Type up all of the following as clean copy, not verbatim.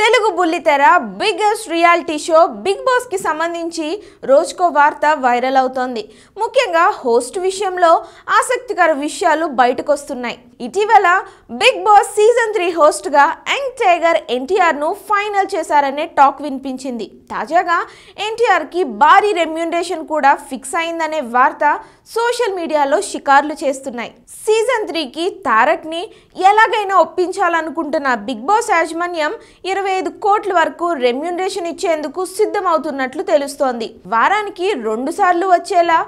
తెలుగు బుల్లితెర biggest reality show Big Boss కి సంబంధించి రోజుకో వార్త వైరల్ అవుతోంది. ముఖ్యంగా హోస్ట్ విషయంలో ఆసక్తికర విషయాలు బయటకు వస్తున్నాయి. ఇటీవల బిగ్ బాస్ సీజన్ 3 హోస్ట్ గా యంగ్ టైగర్ ఎన్టీఆర్ ను ఫైనల్ చేశారనే టాక్ వినిపించింది. తాజాగా ఎన్టీఆర్ కి భారీ రెమ్యూనరేషన్ కూడా ఫిక్స్ అయిందనే వార్త సోషల్ మీడియాలో షికార్లు చేస్తున్నాయి. సీజన్ 3 కి తారక్ ని ఎలాగైనా ఒప్పించాలనుకుంటున్న బిగ్ బాస్ యాజమాన్యం 25 కోట్ల వరకు రెమ్యూనరేషన్ ఇచ్చేందుకు సిద్ధమవుతున్నట్లు తెలుస్తోంది. వారానికి 2 సార్లు వచ్చేలా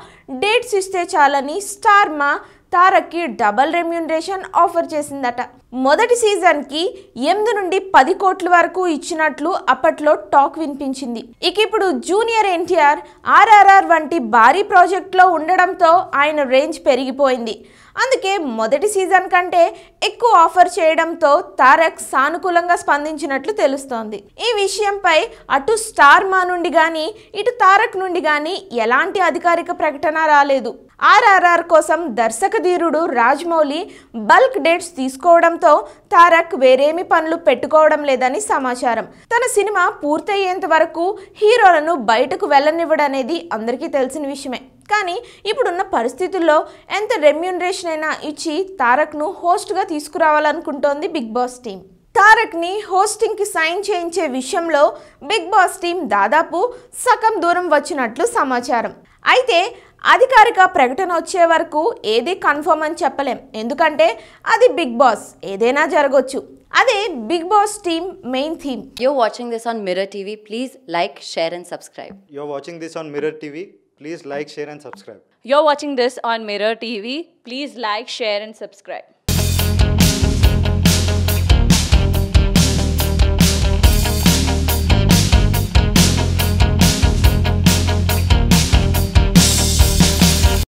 డేట్స్ ఇస్తే చాలని స్టార్ మా తారక్ కి డబుల్ రెమ్యూనరేషన్ ఆఫర్ చేసిందట. మొదటి సీజన్ కి 8 నుండి 10 కోట్ల వరకు ఇచ్చినట్లు అప్పట్లో టాక్ వినిపించింది. ఇక ఇప్పుడు జూనియర్ ఎన్టీఆర్ ఆర్ఆర్ఆర్ వంటి భారీ ప్రాజెక్టులో ఉండడంతో ఆయన రేంజ్ పెరిగిపోయింది. అందుకే మొదటి సీజన్ కంటే ఎక్కువ ఆఫర్ చేయడంతో తారక్ సానుకూలంగా స్పందించినట్లు తెలుస్తోంది. ఈ విషయంపై అటు స్టార్ మా నుండి గానీ ఇటు తారక్ నుండి గానీ ఎలాంటి అధికారిక ప్రకటన రాలేదు. ఆర్ఆర్ఆర్ కోసం దర్శకధీరుడు రాజమౌళి బల్క్ డేట్స్ తీసుకోవడంతో తారక్ వేరేమి పనులు పెట్టుకోవడం లేదని సమాచారం. తన సినిమా పూర్తయ్యేంత వరకు హీరోలను బయటకు వెళ్ళనివ్వడనేది అందరికీ తెలిసిన విషయమే. కానీ ఇప్పుడున్న పరిస్థితుల్లో ఎంత రెమ్యూనరేషన్ అయినా ఇచ్చి తారక్ను హోస్ట్గా తీసుకురావాలనుకుంటోంది బిగ్ బాస్ టీం. తారక్ని హోస్టింగ్కి సైన్ చేయించే విషయంలో బిగ్ బాస్ టీం దాదాపు సగం దూరం వచ్చినట్లు సమాచారం. అయితే అధికారిక ప్రకటన వచ్చే వరకు ఏది కన్ఫర్మ్ అని చెప్పలేం. ఎందుకంటే అది బిగ్ బాస్, ఏదైనా జరగొచ్చు. అదే Big Boss team main theme. You're watching this on Mirror TV. Please like, share and subscribe. You're watching this on Mirror TV. Please like, share and subscribe. You're watching this on Mirror TV. Please like, share and subscribe.